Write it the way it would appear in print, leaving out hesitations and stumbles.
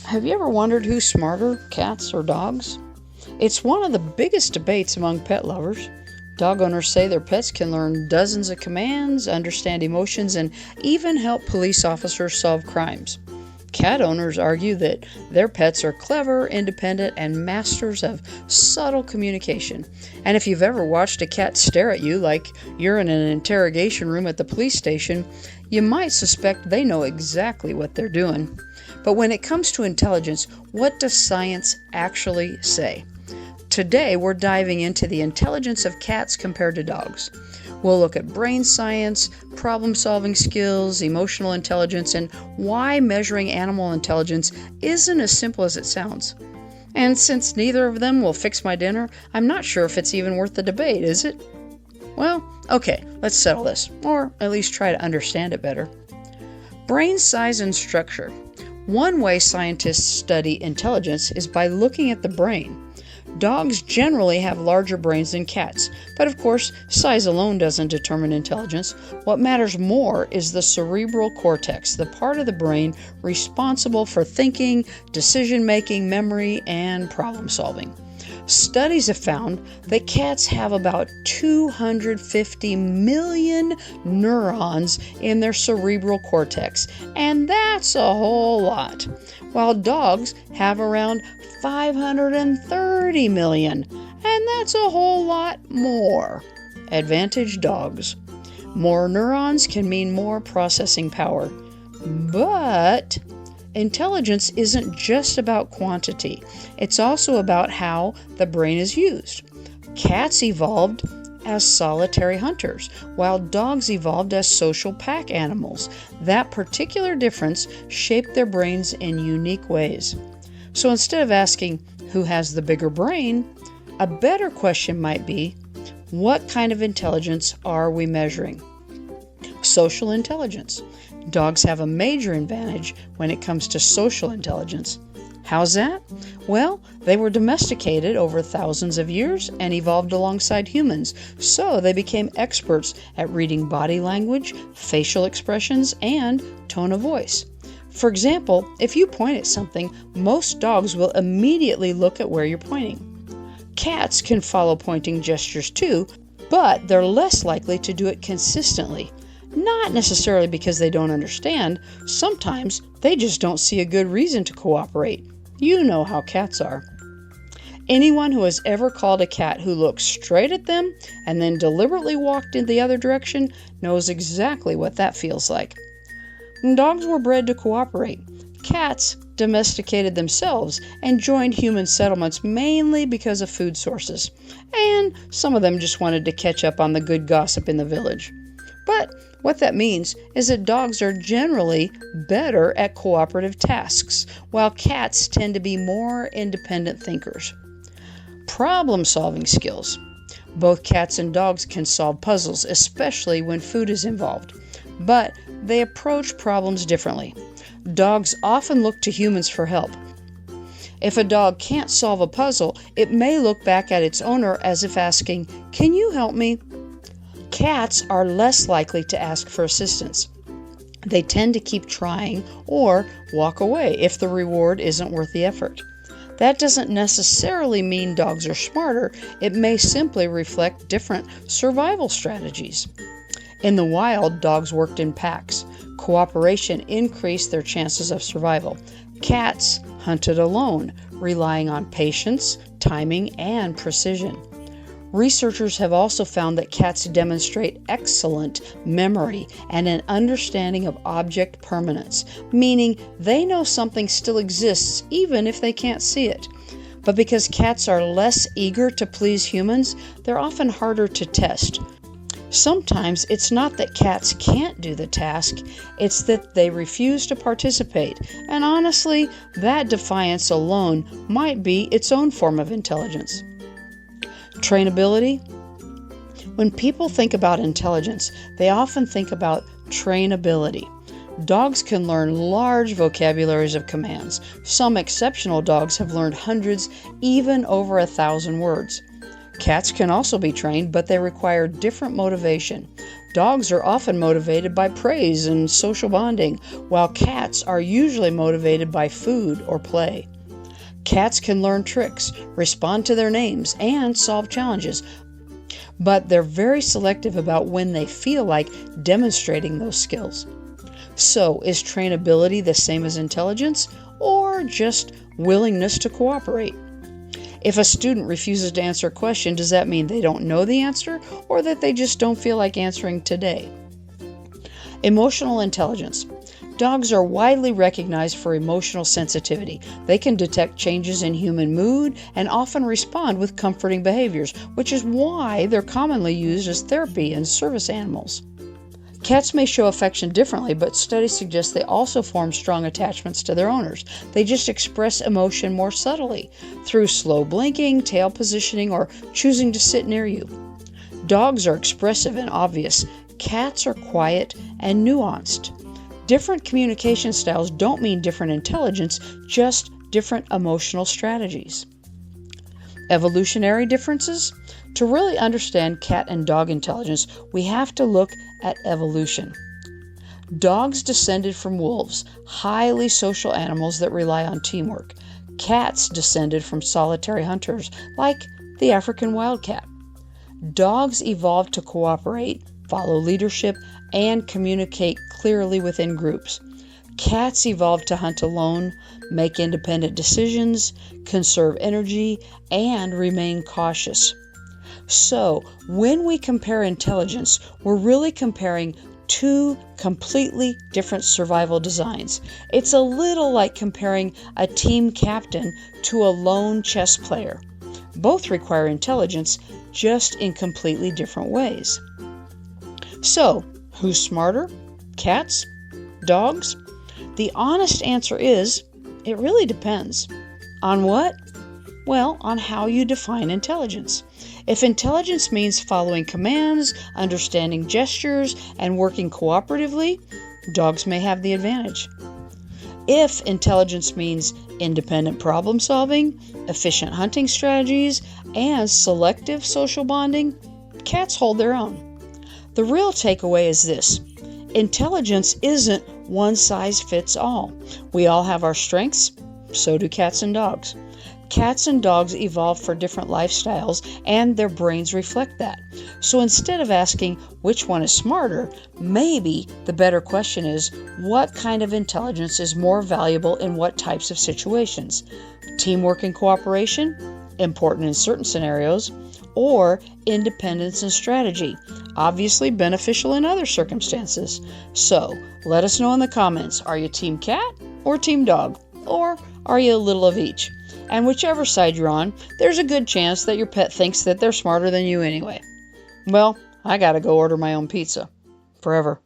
Have you ever wondered who's smarter, cats or dogs? It's one of the biggest debates among pet lovers. Dog owners say their pets can learn dozens of commands, understand emotions, and even help police officers solve crimes. Cat owners argue that their pets are clever, independent, and masters of subtle communication. And if you've ever watched a cat stare at you like you're in an interrogation room at the police station, you might suspect they know exactly what they're doing. But when it comes to intelligence, what does science actually say? Today, we're diving into the intelligence of cats compared to dogs. We'll look at brain science, problem-solving skills, emotional intelligence, and why measuring animal intelligence isn't as simple as it sounds. And since neither of them will fix my dinner, I'm not sure if it's even worth the debate, is it? Well, okay, let's settle this, or at least try to understand it better. Brain size and structure. One way scientists study intelligence is by looking at the brain. Dogs generally have larger brains than cats, but of course, size alone doesn't determine intelligence. What matters more is the cerebral cortex, the part of the brain responsible for thinking, decision-making, memory, and problem-solving. Studies have found that cats have about 250 million neurons in their cerebral cortex, and that's a whole lot, while dogs have around 530 million, and that's a whole lot more. Advantage dogs. More neurons can mean more processing power, but intelligence isn't just about quantity. It's also about how the brain is used. Cats evolved as solitary hunters, while dogs evolved as social pack animals. That particular difference shaped their brains in unique ways. So instead of asking who has the bigger brain, a better question might be, what kind of intelligence are we measuring? Social intelligence. Dogs have a major advantage when it comes to social intelligence. How's that? Well, they were domesticated over thousands of years and evolved alongside humans, so they became experts at reading body language, facial expressions, and tone of voice. For example, if you point at something, most dogs will immediately look at where you're pointing. Cats can follow pointing gestures too, but they're less likely to do it consistently. Not necessarily because they don't understand, sometimes they just don't see a good reason to cooperate. You know how cats are. Anyone who has ever called a cat who looks straight at them and then deliberately walked in the other direction knows exactly what that feels like. Dogs were bred to cooperate. Cats domesticated themselves and joined human settlements mainly because of food sources. And some of them just wanted to catch up on the good gossip in the village. But what that means is that dogs are generally better at cooperative tasks, while cats tend to be more independent thinkers. Problem-solving skills. Both cats and dogs can solve puzzles, especially when food is involved. But they approach problems differently. Dogs often look to humans for help. If a dog can't solve a puzzle, it may look back at its owner as if asking, "Can you help me?" Cats are less likely to ask for assistance. They tend to keep trying or walk away if the reward isn't worth the effort. That doesn't necessarily mean dogs are smarter. It may simply reflect different survival strategies. In the wild, dogs worked in packs. Cooperation increased their chances of survival. Cats hunted alone, relying on patience, timing, and precision. Researchers have also found that cats demonstrate excellent memory and an understanding of object permanence, meaning they know something still exists even if they can't see it. But because cats are less eager to please humans, they're often harder to test. Sometimes it's not that cats can't do the task, it's that they refuse to participate. And honestly, that defiance alone might be its own form of intelligence. Trainability. When people think about intelligence, they often think about trainability. Dogs can learn large vocabularies of commands. Some exceptional dogs have learned hundreds, even over 1,000 words. Cats can also be trained, but they require different motivation. Dogs are often motivated by praise and social bonding, while cats are usually motivated by food or play. Cats can learn tricks, respond to their names, and solve challenges, but they're very selective about when they feel like demonstrating those skills. So, is trainability the same as intelligence, or just willingness to cooperate? If a student refuses to answer a question, does that mean they don't know the answer, or that they just don't feel like answering today? Emotional intelligence. Dogs are widely recognized for emotional sensitivity. They can detect changes in human mood and often respond with comforting behaviors, which is why they're commonly used as therapy and service animals. Cats may show affection differently, but studies suggest they also form strong attachments to their owners. They just express emotion more subtly, through slow blinking, tail positioning, or choosing to sit near you. Dogs are expressive and obvious. Cats are quiet and nuanced. Different communication styles don't mean different intelligence, just different emotional strategies. Evolutionary differences? To really understand cat and dog intelligence, we have to look at evolution. Dogs descended from wolves, highly social animals that rely on teamwork. Cats descended from solitary hunters, like the African wildcat. Dogs evolved to cooperate, follow leadership, and communicate clearly within groups. Cats evolved to hunt alone, make independent decisions, conserve energy, and remain cautious. So, when we compare intelligence, we're really comparing two completely different survival designs. It's a little like comparing a team captain to a lone chess player. Both require intelligence, just in completely different ways. So, who's smarter? Cats? Dogs? The honest answer is, it really depends. On what? Well, on how you define intelligence. If intelligence means following commands, understanding gestures, and working cooperatively, dogs may have the advantage. If intelligence means independent problem solving, efficient hunting strategies, and selective social bonding, cats hold their own. The real takeaway is this: intelligence isn't one size fits all. We all have our strengths, so do cats and dogs. Cats and dogs evolve for different lifestyles, and their brains reflect that. So instead of asking which one is smarter, maybe the better question is, what kind of intelligence is more valuable in what types of situations? Teamwork and cooperation, important in certain scenarios, or independence and strategy, obviously beneficial in other circumstances. So let us know in the comments, are you team cat or team dog? Or are you a little of each? And whichever side you're on, there's a good chance that your pet thinks that they're smarter than you anyway. Well, I gotta go order my own pizza. FurEver.